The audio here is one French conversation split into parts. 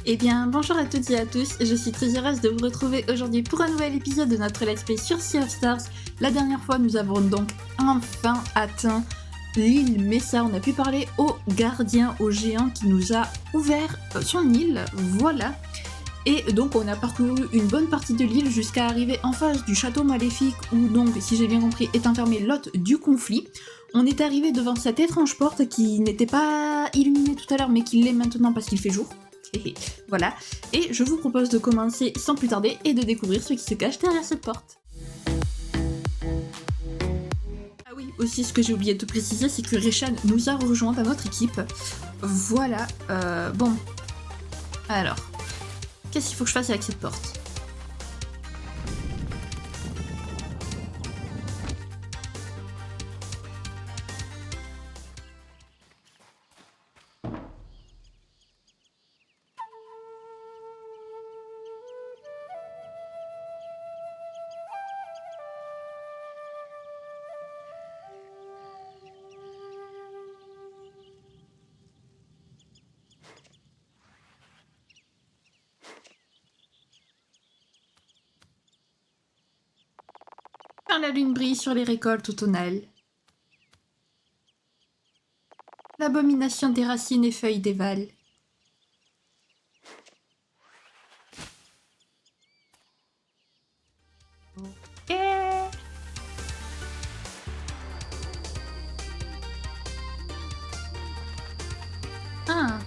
Eh bien, bonjour à toutes et à tous, je suis très heureuse de vous retrouver aujourd'hui pour un nouvel épisode de notre Let's Play sur Sea of Stars. La dernière fois, nous avons donc enfin atteint l'île Mesa. On a pu parler au gardien, au géant qui nous a ouvert son île, voilà. Et donc on a parcouru une bonne partie de l'île jusqu'à arriver en face du château maléfique où donc, si j'ai bien compris, est enfermé l'hôte du conflit. On est arrivé devant cette étrange porte qui n'était pas illuminée tout à l'heure mais qui l'est maintenant parce qu'il fait jour. Voilà, et je vous propose de commencer sans plus tarder et de découvrir ce qui se cache derrière cette porte. Ah oui, aussi ce que j'ai oublié de te préciser, c'est que Reshan nous a rejoint à notre équipe. Voilà, bon. Alors, qu'est-ce qu'il faut que je fasse avec cette porte ? Quand la lune brille sur les récoltes automnales, l'abomination des racines et feuilles dévale. Ok. Ah.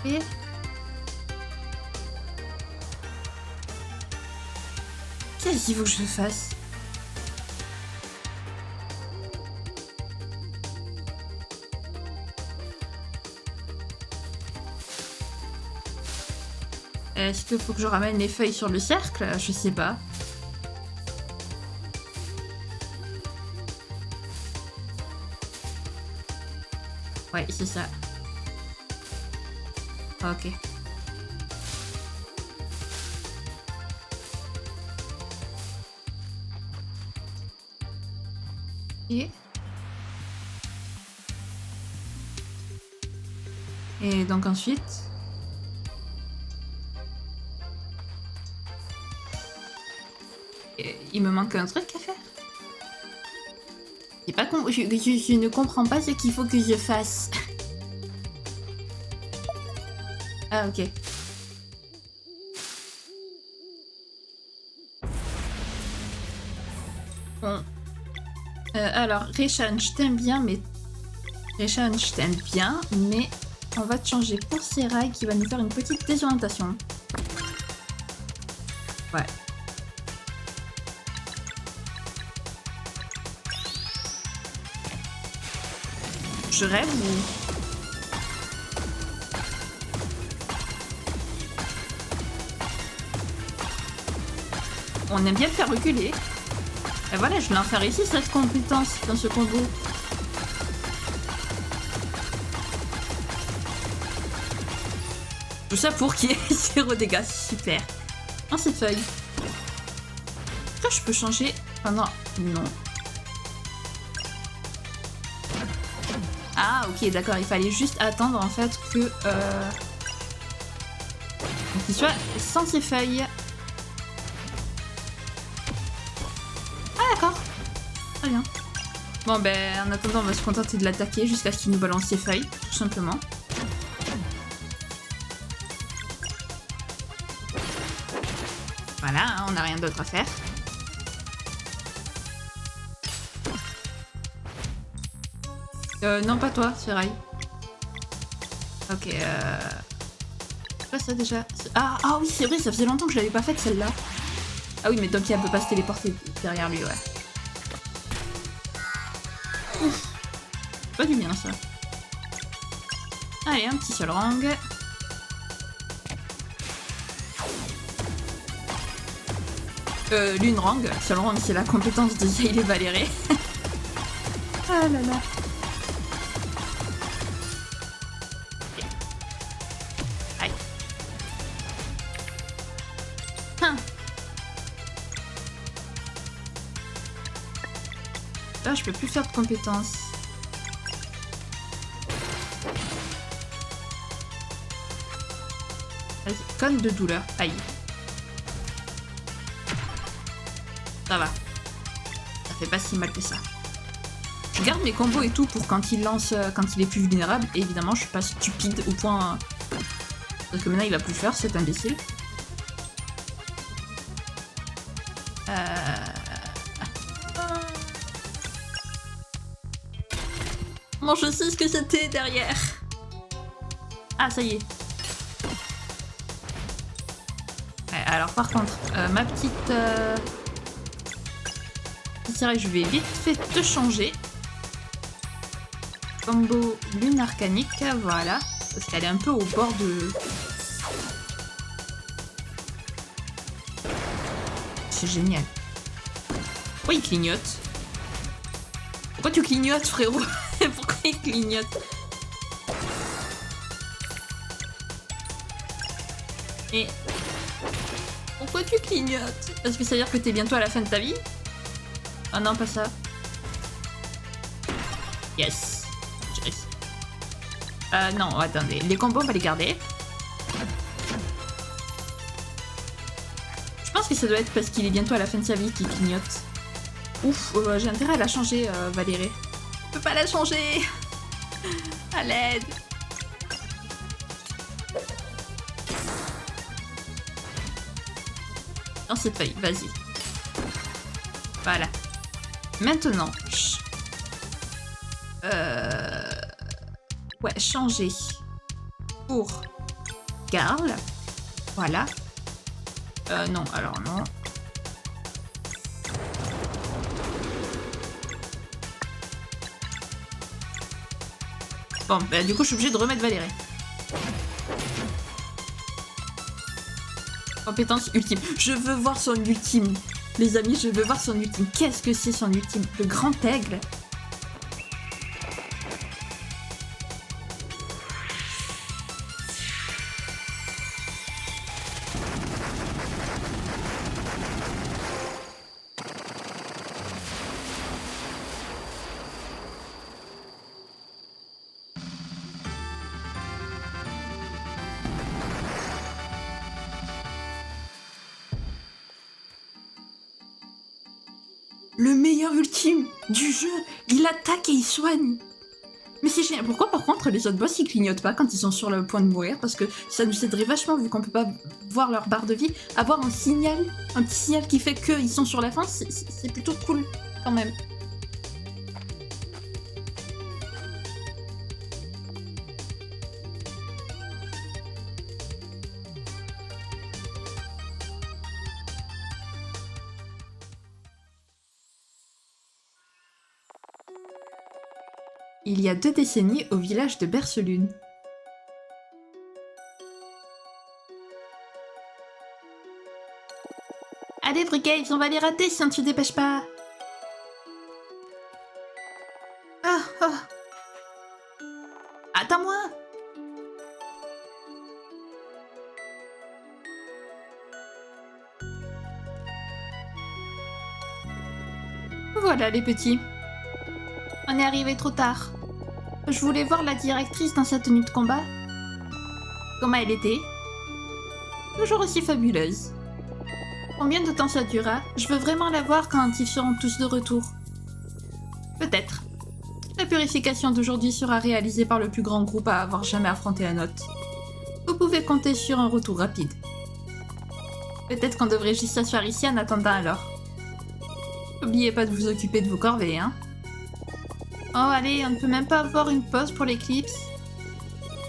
Et qu'est-ce qu'il faut que je fasse ? Est-ce qu'il faut que je ramène les feuilles sur le cercle ? Je sais pas. Ouais, c'est ça. Ok. Et donc ensuite... il me manque un truc à faire. J'ai pas je ne comprends pas ce qu'il faut que je fasse. Ah ok. Bon. Alors, Reshan, je t'aime bien, mais... Reshan, je t'aime bien, mais... On va te changer pour Seraï qui va nous faire une petite désorientation. Ouais. Je rêve ou... On aime bien le faire reculer. Et voilà, je l'ai enfin réussi cette compétence dans ce combo. Tout ça pour qu'il y ait 0 dégâts, super. Oh, cette feuille. Est-ce que je peux changer pendant... Non. Ah, ok, d'accord, il fallait juste attendre en fait que... qu'il soit sans ses feuilles. Ah, d'accord. Très bien. Bon, ben, en attendant, on va se contenter de l'attaquer jusqu'à ce qu'il nous balance ses feuilles, tout simplement. Voilà, hein, on n'a rien d'autre à faire. Non, pas toi, Seraï. Ok, c'est pas ça déjà. Ah oui, c'est vrai, ça faisait longtemps que je l'avais pas faite celle-là. Ah oui, mais donc il peut pas se téléporter derrière lui, ouais. Ouf. Pas du bien, ça. Allez, un petit Solrang. Lunrang. Solrang, c'est la compétence de Zeyle Valéré. Ah là là. Aïe. Hein. Là, je peux plus faire de compétences. Vas-y, conne de douleur. Aïe. Ça va. Ça fait pas si mal que ça. Je garde mes combos et tout pour quand il lance, quand il est plus vulnérable. Et évidemment, je suis pas stupide au point... Parce que maintenant, il va plus faire, cet imbécile. Bon, je sais ce que c'était derrière. Ah, ça y est. Ouais, alors, par contre, ma petite... C'est vrai, je vais vite fait te changer. Combo lune arcanique, voilà. Parce qu'elle est un peu au bord de... C'est génial. Pourquoi il clignote? Pourquoi tu clignotes, frérot? Pourquoi il clignote? Et... Pourquoi tu clignotes? Parce que ça veut dire que t'es bientôt à la fin de ta vie? Ah non, pas ça. Yes. J'ai réussi. Non, attendez. Les combos, on va les garder. Je pense que ça doit être parce qu'il est bientôt à la fin de sa vie qu'il clignote. Ouf, j'ai intérêt à la changer, Valérie. Je peux pas la changer. À l'aide. Dans cette feuille, vas-y. Voilà. Maintenant, ouais, changer pour Garl. Voilà. Non, alors non. Bon, bah du coup, je suis obligée de remettre Valérie. Compétence ultime. Je veux voir son ultime. Les amis, je veux voir son ultime. Qu'est-ce que c'est son ultime? Le grand aigle. Le meilleur ultime du jeu. Il attaque et il soigne. Mais c'est génial. Pourquoi par contre les autres boss ils clignotent pas quand ils sont sur le point de mourir? Parce que ça nous aiderait vachement vu qu'on peut pas voir leur barre de vie. Avoir un signal, un petit signal qui fait qu'ils sont sur la fin, c'est plutôt cool quand même. Il y a 2 décennies au village de Bercelune. Allez, Brigaves, on va les rater si on ne se dépêche pas. Ah, ah. Attends-moi. Voilà les petits. On est arrivé trop tard. Je voulais voir la directrice dans sa tenue de combat. Comment elle était? Toujours aussi fabuleuse. Combien de temps ça durera? Je veux vraiment la voir quand ils seront tous de retour. Peut-être. La purification d'aujourd'hui sera réalisée par le plus grand groupe à avoir jamais affronté un hôte. Vous pouvez compter sur un retour rapide. Peut-être qu'on devrait juste s'asseoir ici en attendant alors. N'oubliez pas de vous occuper de vos corvées, hein. Oh allez, on ne peut même pas avoir une pause pour l'éclipse.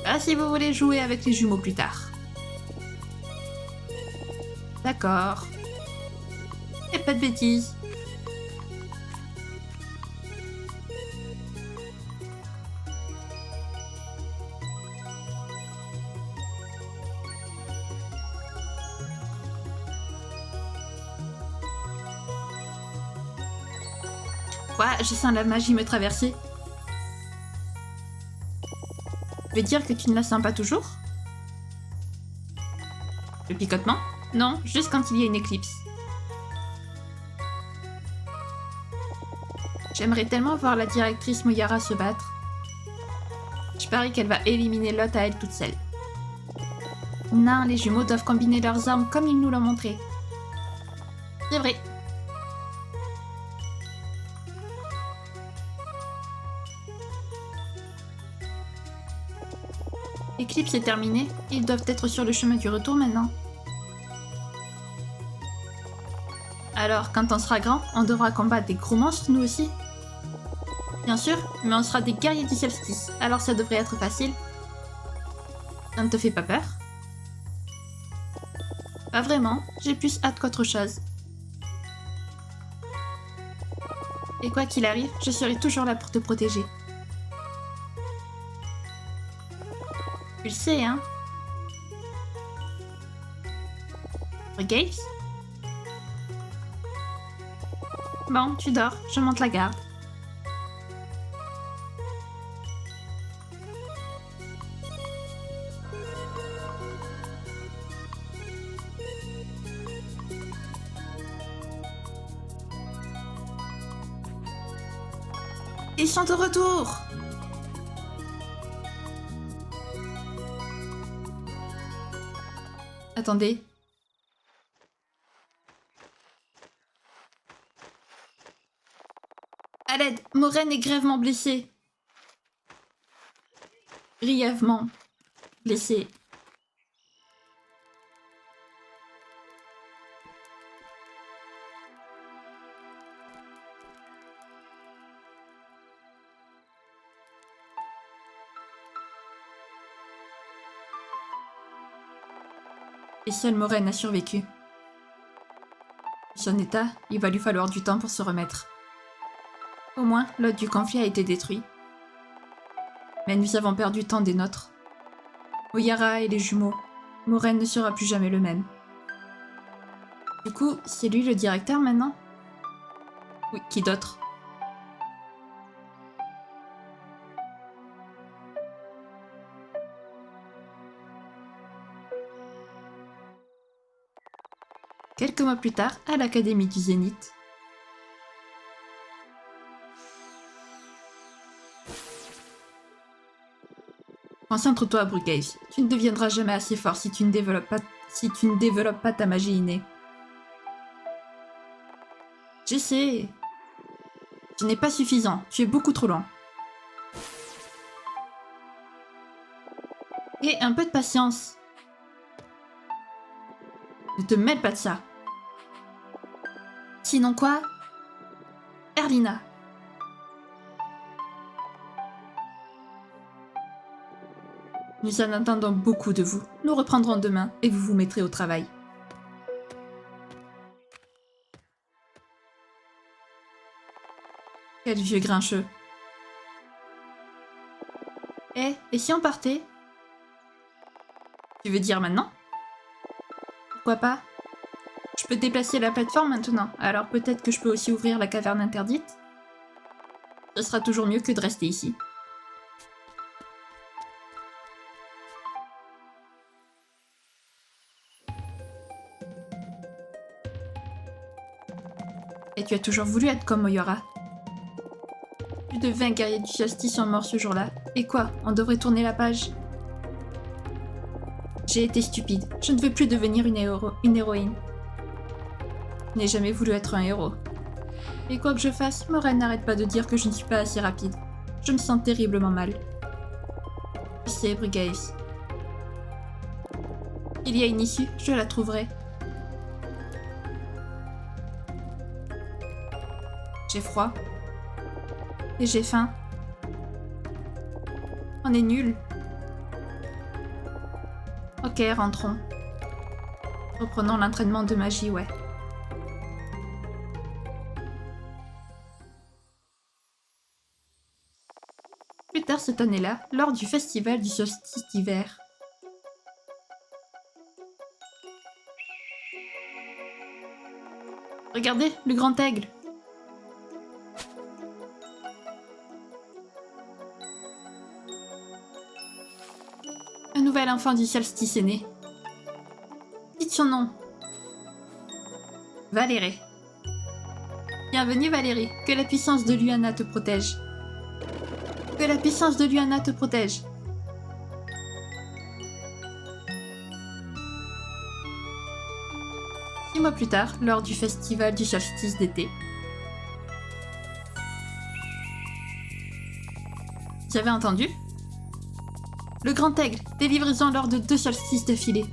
Ah, si vous voulez jouer avec les jumeaux plus tard. D'accord. Et pas de bêtises. Quoi? Je sens la magie me traverser. Tu veux dire que tu ne la sens pas toujours? Le picotement? Non, juste quand il y a une éclipse. J'aimerais tellement voir la directrice Moyara se battre. Je parie qu'elle va éliminer l'hôte à elle toute seule. Non, les jumeaux doivent combiner leurs armes comme ils nous l'ont montré. C'est vrai. L'éclipse est terminée. Ils doivent être sur le chemin du retour maintenant. Alors, quand on sera grand, on devra combattre des gros monstres, nous aussi. Bien sûr, mais on sera des guerriers du solstice, alors ça devrait être facile. Ça ne te fait pas peur? Pas vraiment, j'ai plus hâte qu'autre chose. Et quoi qu'il arrive, je serai toujours là pour te protéger. Tu le sais, hein? Gaves? Bon, tu dors, je monte la garde. Ils sont de retour! Attendez. À l'aide, Moraine est grièvement blessée. Grièvement blessée. Et seule Moraine a survécu. Son état, il va lui falloir du temps pour se remettre. Au moins, l'hôte du conflit a été détruit. Mais nous avons perdu tant des nôtres. Oyara et les jumeaux. Moraine ne sera plus jamais le même. Du coup, c'est lui le directeur maintenant? Oui, qui d'autre? Quelques mois plus tard, à l'Académie du Zénith. Concentre-toi, Brughaze. Tu ne deviendras jamais assez fort si tu ne développes pas ta magie innée. J'essaie. Ce n'est pas suffisant. Tu es beaucoup trop lent. Et un peu de patience. Ne te mêle pas de ça. Sinon quoi? Erlina. Nous en attendons beaucoup de vous. Nous reprendrons demain et vous vous mettrez au travail. Quel vieux grincheux. Et si on partait? Tu veux dire maintenant? Pourquoi pas? Je peux déplacer la plateforme maintenant, alors peut-être que je peux aussi ouvrir la caverne interdite? Ce sera toujours mieux que de rester ici. Et tu as toujours voulu être comme Oyara. Plus de 20 guerriers du solstice sont morts ce jour-là. Et quoi? On devrait tourner la page? J'ai été stupide. Je ne veux plus devenir une héroïne. Je n'ai jamais voulu être un héros. Et quoi que je fasse, Moraine n'arrête pas de dire que je ne suis pas assez rapide. Je me sens terriblement mal. Je sais, Brughaze. Il y a une issue, je la trouverai. J'ai froid. Et j'ai faim. On est nuls. Ok, rentrons. Reprenons l'entraînement de magie, ouais. Plus tard cette année-là, lors du festival du solstice d'hiver. Regardez, le grand aigle. Un nouvel enfant du solstice est né. Dites son nom. Valérie. Bienvenue Valérie, que la puissance de Luana te protège. Que la puissance de Luana te protège. 6 mois plus tard, lors du festival du solstice d'été. Vous avez entendu? Le Grand Aigle, des livraisons lors de 2 solstices d'affilée.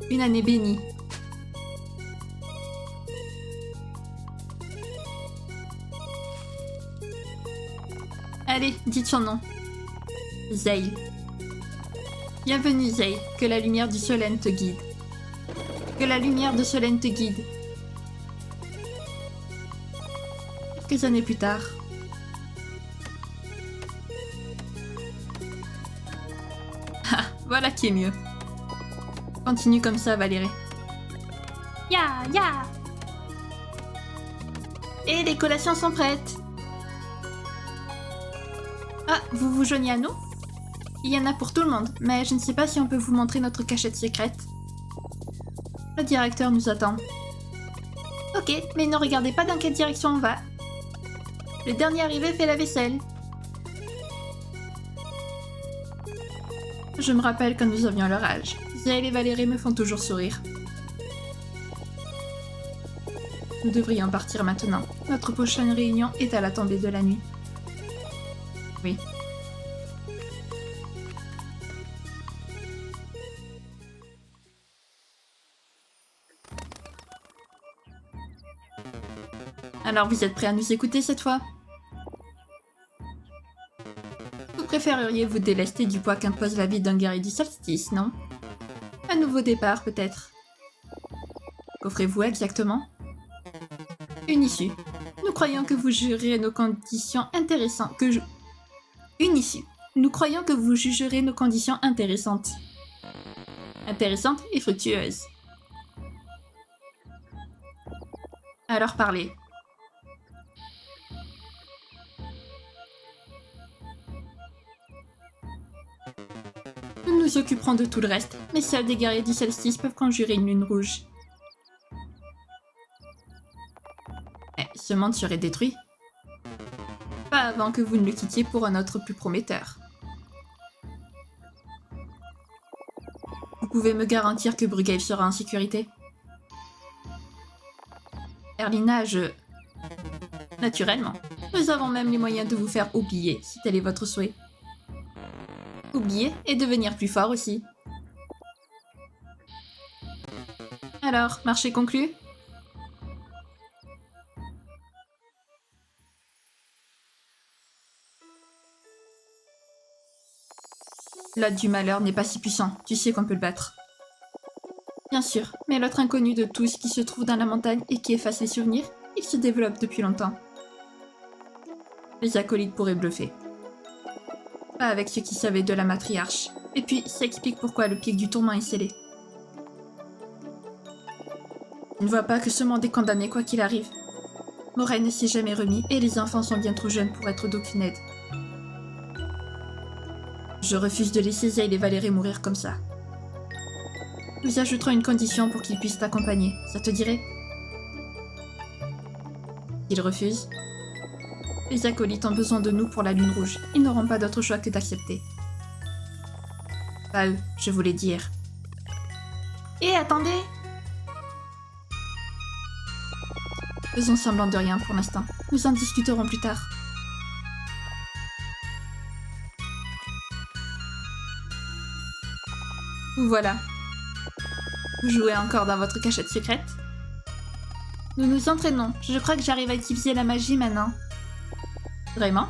Une année bénie. Allez, dites son nom. Zale. Bienvenue Zale, que la lumière du Solène te guide. Que la lumière de Solène te guide. Quelques années plus tard. Ah, voilà qui est mieux. Continue comme ça, Valérie. Ya, ya. Et les collations sont prêtes. Ah, vous vous joignez à nous? Il y en a pour tout le monde, mais je ne sais pas si on peut vous montrer notre cachette secrète. Le directeur nous attend. Ok, mais ne regardez pas dans quelle direction on va. Le dernier arrivé fait la vaisselle. Je me rappelle quand nous avions leur âge. Zale et Valérie me font toujours sourire. Nous devrions partir maintenant. Notre prochaine réunion est à la tombée de la nuit. Oui. Alors vous êtes prêts à nous écouter cette fois? Vous préféreriez vous délester du poids qu'impose la vie d'un guerrier du solstice, non? Un nouveau départ peut-être? Qu'offrez-vous exactement? Une issue. Nous croyons que vous jugerez nos conditions intéressantes. Une issue. Nous croyons que vous jugerez nos conditions intéressantes. Intéressantes et fructueuses. Alors parlez. Nous nous occuperons de tout le reste, mais seuls des guerriers du solstice peuvent conjurer une lune rouge. Mais ce monde serait détruit. Pas avant que vous ne le quittiez pour un autre plus prometteur. Vous pouvez me garantir que Brughail sera en sécurité? Erlina, Naturellement. Nous avons même les moyens de vous faire oublier, si tel est votre souhait. Oublier et devenir plus fort aussi. Alors, marché conclu? L'hôte du malheur n'est pas si puissant, tu sais qu'on peut le battre. Bien sûr, mais l'autre inconnu de tous qui se trouve dans la montagne et qui efface les souvenirs, il se développe depuis longtemps. Les acolytes pourraient bluffer. Pas avec ceux qui savaient de la matriarche. Et puis, ça explique pourquoi le pic du tourment est scellé. Je ne vois pas que ce monde est condamné quoi qu'il arrive. Moray ne s'est jamais remis et les enfants sont bien trop jeunes pour être d'aucune aide. Je refuse de laisser Zale et Valérie mourir comme ça. Nous ajouterons une condition pour qu'ils puissent t'accompagner. Ça te dirait? Ils refusent. Les acolytes ont besoin de nous pour la lune rouge. Ils n'auront pas d'autre choix que d'accepter. Pas eux, je voulais dire. Et attendez! Faisons semblant de rien pour l'instant. Nous en discuterons plus tard. Vous voilà. Vous jouez encore dans votre cachette secrète? Nous nous entraînons. Je crois que j'arrive à utiliser la magie maintenant. Vraiment?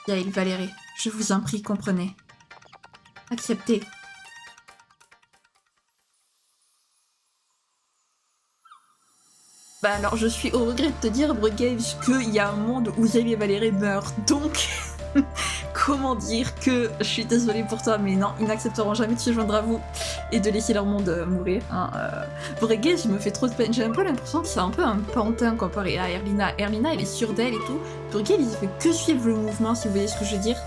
Yael, Valérie, je vous en prie, comprenez. Acceptez. Bah alors, je suis au regret de te dire, Brughail, qu'il y a un monde où Zale et Valérie meurent. Donc, comment dire que je suis désolée pour toi, mais non, ils n'accepteront jamais de se joindre à vous et de laisser leur monde mourir. Hein. Brughail, je me fais trop de peine. J'ai un peu l'impression que c'est un peu un pantin comparé à Erlina. Erlina, elle est sûre d'elle et tout. Brughail, il fait que suivre le mouvement, si vous voyez ce que je veux dire.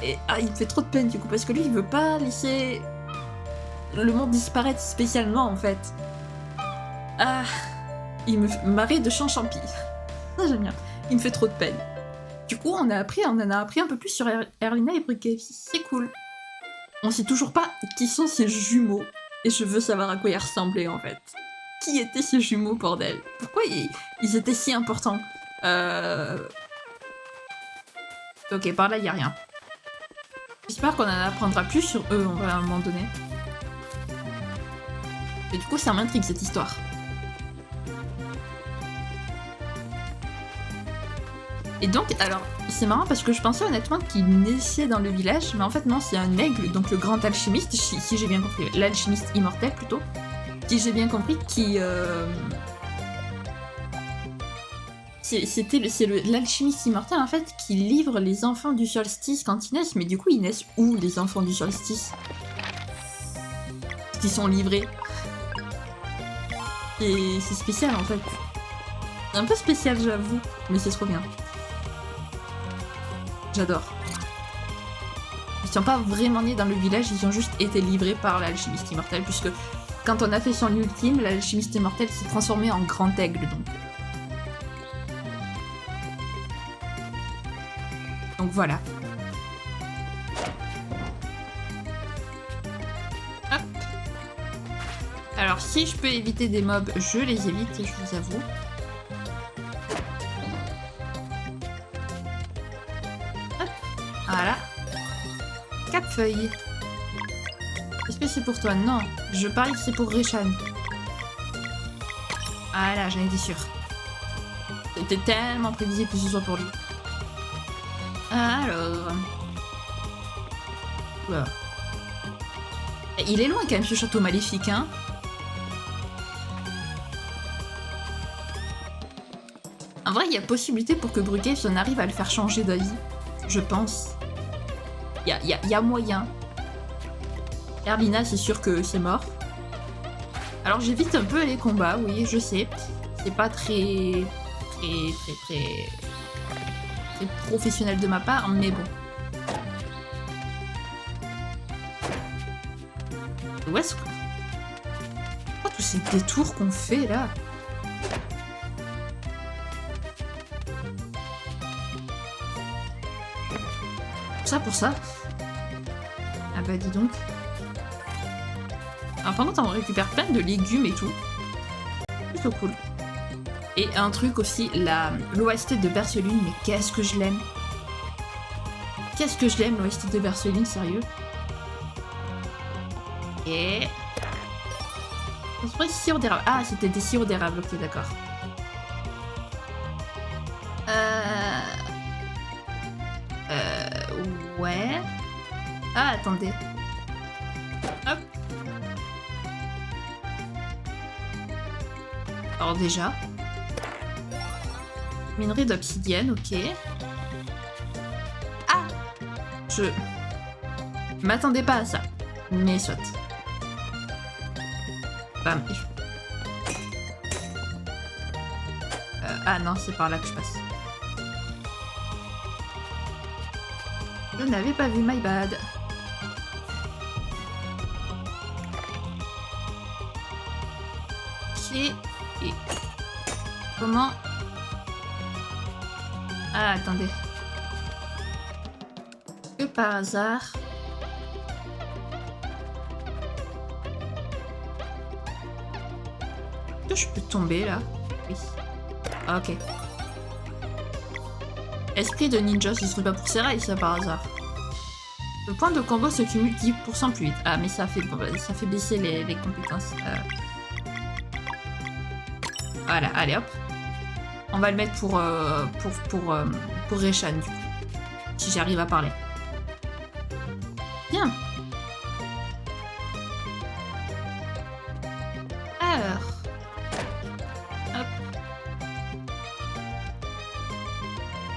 Et il me fait trop de peine du coup, parce que lui, il veut pas laisser le monde disparaître spécialement, en fait. Ah... Il me marée de champ champi. Ça, j'aime bien. Il me fait trop de peine. Du coup, on en a appris un peu plus sur Erlina et Brugge. C'est cool. On sait toujours pas qui sont ces jumeaux. Et je veux savoir à quoi ils ressemblaient, en fait. Qui étaient ces jumeaux, bordel? Pourquoi ils étaient si importants? Ok, par là, y a rien. J'espère qu'on en apprendra plus sur eux, à un moment donné. Et du coup, ça m'intrigue, cette histoire. Et donc, alors, c'est marrant parce que je pensais honnêtement qu'il naissait dans le village, mais en fait non, c'est un aigle, donc le grand alchimiste, si j'ai bien compris, l'alchimiste immortel plutôt, si j'ai bien compris, qui... C'est l'alchimiste immortel en fait qui livre les enfants du solstice quand ils naissent, mais du coup ils naissent où les enfants du solstice? Ils sont livrés. Et c'est spécial en fait. C'est un peu spécial j'avoue, mais c'est trop bien. J'adore. Ils sont pas vraiment nés dans le village, ils ont juste été livrés par l'alchimiste immortel, puisque quand on a fait son ultime, l'alchimiste immortel s'est transformé en grand aigle donc. Donc voilà. Hop. Alors si je peux éviter des mobs, je les évite, je vous avoue. Hop. Voilà. 4 feuilles. Est-ce que c'est pour toi? Non. Je parie que c'est pour Reshan. Voilà, j'en étais sûre. C'était tellement prévisible que ce soit pour lui. Alors... Oula. Il est loin quand même ce château maléfique, hein. En vrai, il y a possibilité pour que Brugge on arrive à le faire changer d'avis. Je pense. Il y a moyen. Erlina, c'est sûr que c'est mort. Alors j'évite un peu les combats, oui, je sais. C'est pas très professionnel de ma part, mais bon. Où est-ce que... Oh, tous ces détours qu'on fait, là. Ça pour ça. Ah bah dis donc. Alors, par contre, on récupère plein de légumes et tout. Plutôt cool. Et un truc aussi, l'OST de Berceline, mais qu'est-ce que je l'aime. Qu'est-ce que je l'aime, l'OST de Berceline, sérieux. Et... on se pourrait sirop d'érable. Ah, c'était des sirops d'érable, ok, d'accord. Ouais. Ah, attendez. Hop. Alors déjà... minerai d'obsidienne, ok. Ah! Je m'attendais pas à ça. Mais soit. Bam. Ah non, c'est par là que je passe. Je n'avais pas vu, my bad. Ok. Et... comment... ah, attendez. Que par hasard... est-ce que je peux tomber, là? Oui. Ah, ok. Esprit de ninja, ce serait pas pour ses rails, ça, par hasard. Le point de combo se cumule 10% plus vite. Ah, mais ça fait baisser les compétences. Voilà, allez, hop. On va le mettre pour Reshan, du coup. Si j'arrive à parler. Bien. Alors. Hop.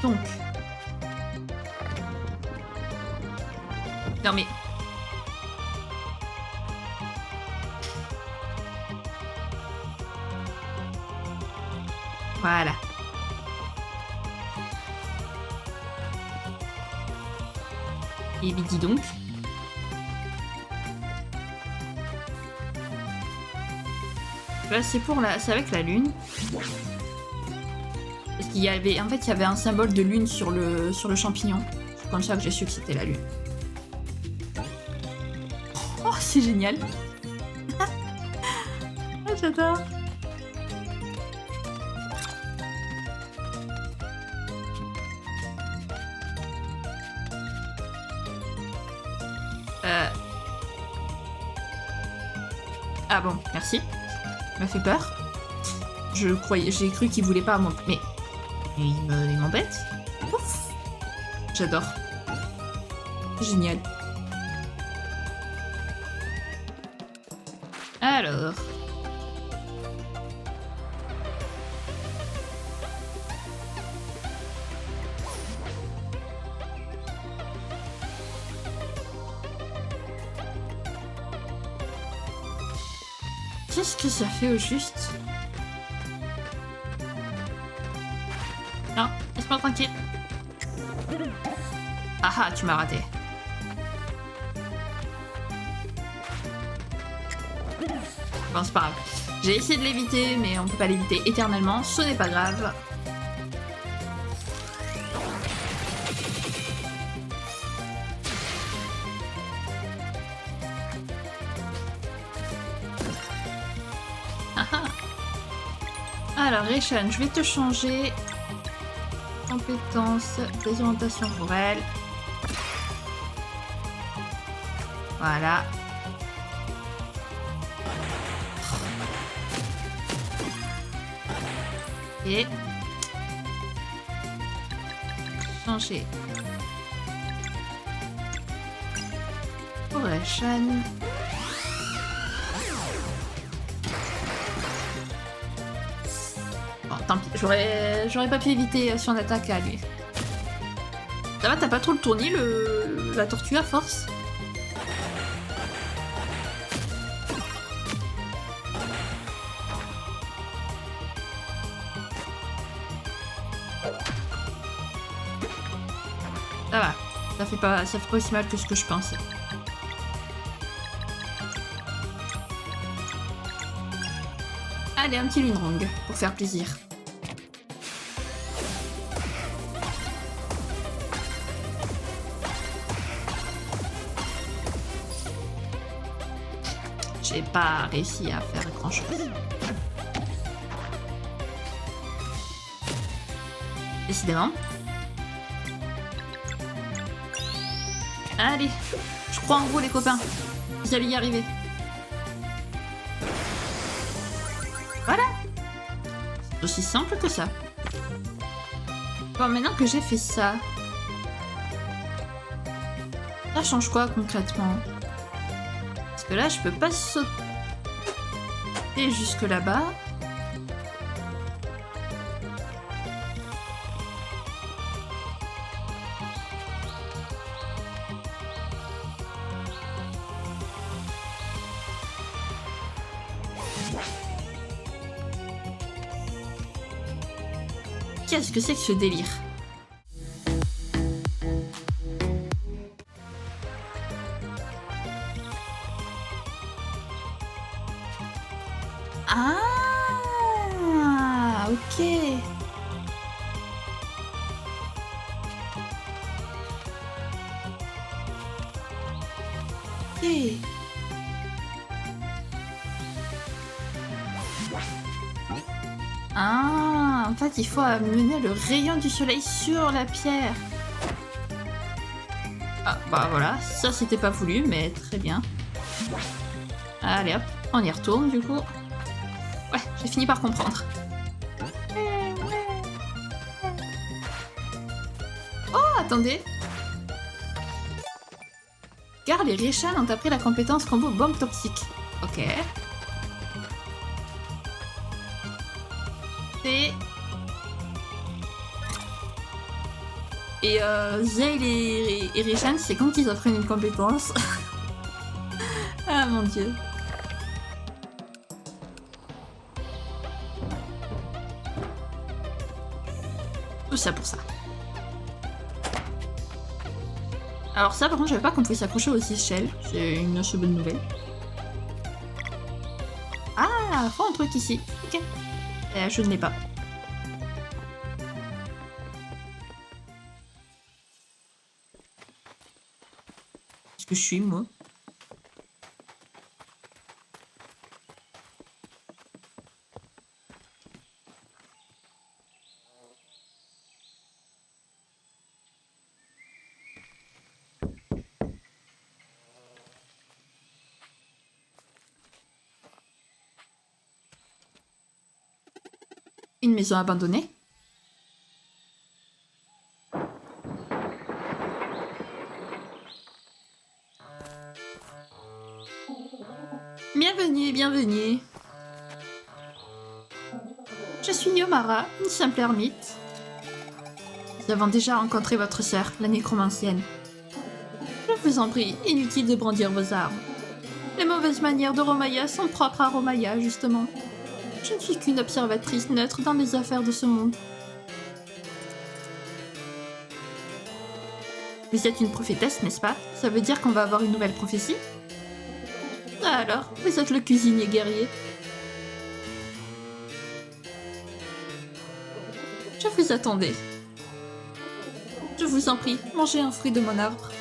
Donc. Non mais... voilà. Et bien dis donc. Là c'est pour la... c'est avec la lune. Parce qu'il y avait, en fait, il y avait un symbole de lune sur le champignon. C'est comme ça que j'ai su que c'était la lune. Oh, c'est génial. Oh, j'adore. Ah bon, merci. Ça m'a fait peur. J'ai cru qu'il voulait pas monter. Mais il m'embête. Ouf. J'adore. Génial. Alors. Qu'est-ce que ça fait au juste? Non, laisse-moi tranquille. Ah ah, tu m'as raté. Bon, c'est pas grave. J'ai essayé de l'éviter, mais on peut pas l'éviter éternellement. Ce n'est pas grave. Alors, Reshan, je vais te changer. Compétence, désorientation pour elle. Voilà. Et changer pour Reshan. Bon, tant pis, j'aurais pas pu éviter son attaque à lui. Ça va, t'as pas trop le tournis, la tortue à force? Ça va, ça fait pas aussi mal que ce que je pensais. Allez, un petit Lunrong pour faire plaisir. J'ai pas réussi à faire grand chose. Décidément. Allez, je crois en vous les copains. Vous allez y arriver. Voilà. C'est aussi simple que ça. Bon, maintenant que j'ai fait ça, ça change quoi concrètement? Parce que là, je peux pas sauter jusque là-bas. Qu'est-ce que c'est que ce délire? Ah, ok. Ok. Ah, en fait, il faut amener le rayon du soleil sur la pierre. Ah, bah voilà, ça c'était pas voulu, mais très bien. Allez hop, on y retourne du coup. Ouais, j'ai fini par comprendre. Oh, attendez. Car les Reshan ont appris la compétence combo bombe toxique. Ok. Et Zale et Reshan, c'est quand ils apprennent une compétence. Ah mon dieu. Tout ça pour ça. Alors ça par contre je savais pas qu'on pouvait s'accrocher aux échelles. C'est une assez bonne nouvelle. Ah, faut un truc ici. Ok. Je ne l'ai pas. que je suis, moi. Une maison abandonnée? Bienvenue, bienvenue. Je suis Yomara, une simple ermite. Nous avons déjà rencontré votre sœur, la nécromancienne. Je vous en prie, inutile de brandir vos armes. Les mauvaises manières de Romaya sont propres à Romaya, justement. Je ne suis qu'une observatrice neutre dans les affaires de ce monde. Vous êtes une prophétesse, n'est-ce pas? Ça veut dire qu'on va avoir une nouvelle prophétie? Ah alors, vous êtes le cuisinier guerrier. Je vous attendais. Je vous en prie, mangez un fruit de mon arbre.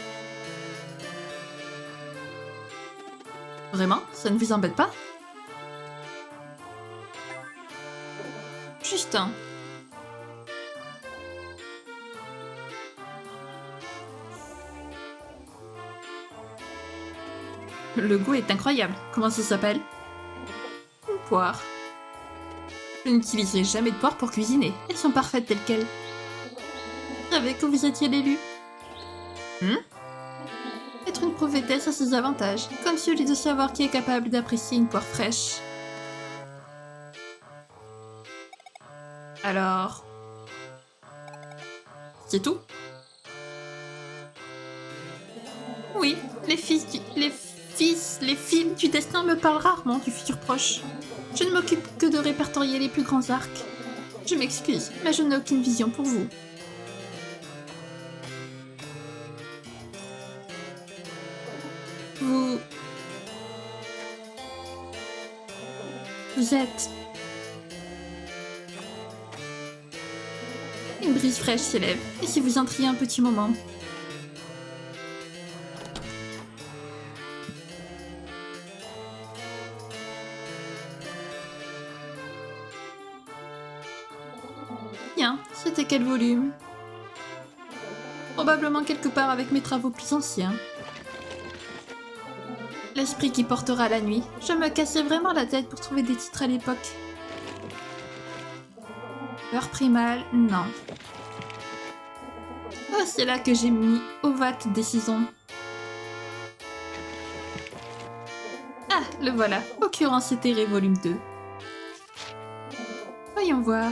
Vraiment? Ça ne vous embête pas? Juste un. Le goût est incroyable. Comment ça s'appelle? Une poire. Je n'utiliserai jamais de poire pour cuisiner. Elles sont parfaites telles quelles. Je savais que vous étiez l'élu. Être une prophétesse a ses avantages, comme celui de savoir qui est capable d'apprécier une poire fraîche. Alors... c'est tout? Oui, les films du destin me parlent rarement du futur proche. Je ne m'occupe que de répertorier les plus grands arcs. Je m'excuse, mais je n'ai aucune vision pour vous. Vous êtes... Une brise fraîche s'élève, et si vous entriez un petit moment... Bien, c'était quel volume? Probablement quelque part avec mes travaux plus anciens. L'esprit qui portera la nuit. Je me cassais vraiment la tête pour trouver des titres à l'époque. Heure primale, non. Oh, c'est là que j'ai mis Ovat des saisons. Ah, le voilà. Occurrence éthérée, volume 2. Voyons voir.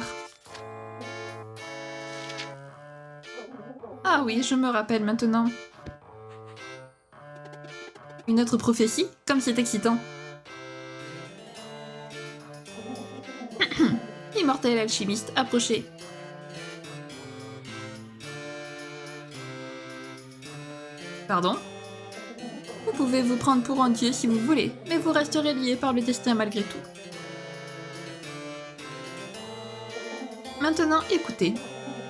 Ah oui, je me rappelle maintenant. Une autre prophétie? Comme c'est excitant. Immortel alchimiste, approchez. Pardon? Vous pouvez vous prendre pour un dieu si vous voulez, mais vous resterez lié par le destin malgré tout. Maintenant, écoutez.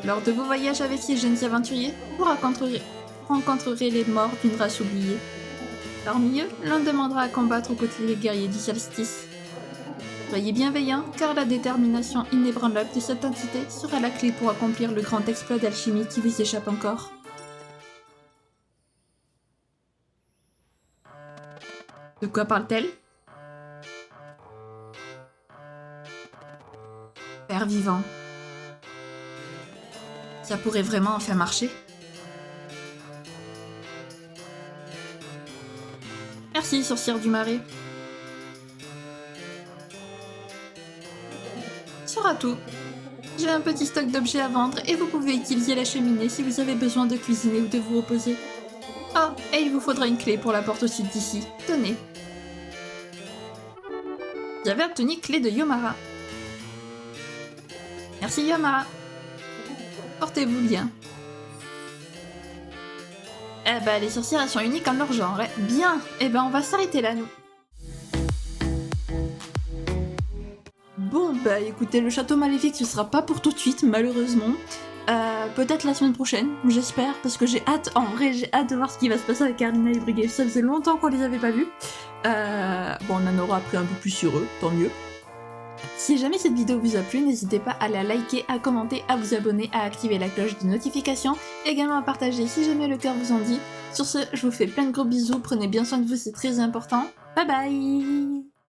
Lors de vos voyages avec ces jeunes aventuriers, vous rencontrerez les morts d'une race oubliée. Parmi eux, l'un demandera à combattre aux côtés des guerriers du solstice. Soyez bienveillants, car la détermination inébranlable de cette entité sera la clé pour accomplir le grand exploit d'alchimie qui vous échappe encore. De quoi parle-t-elle? Père vivant. Ça pourrait vraiment en faire marcher. Merci, sorcière du marais. Ce sera tout. J'ai un petit stock d'objets à vendre et vous pouvez utiliser la cheminée si vous avez besoin de cuisiner ou de vous reposer. Oh, et il vous faudra une clé pour la porte au sud d'ici. Tenez. Vous avez obtenu clé de Yomara. Merci Yomara. Portez-vous bien. Eh ben, les sorcières, elles sont uniques en leur genre. Bien. Eh ben, on va s'arrêter là, nous. Bon, bah écoutez, le château maléfique, ce sera pas pour tout de suite, malheureusement. Peut-être la semaine prochaine, j'espère, parce que j'ai hâte, en vrai, j'ai hâte de voir ce qui va se passer avec Carlina et Brigitte. Ça faisait longtemps qu'on les avait pas vus. Bon, on en aura appris un peu plus sur eux, tant mieux. Si jamais cette vidéo vous a plu, n'hésitez pas à la liker, à commenter, à vous abonner, à activer la cloche de notification, également à partager si jamais le cœur vous en dit. Sur ce, je vous fais plein de gros bisous, prenez bien soin de vous, c'est très important. Bye bye!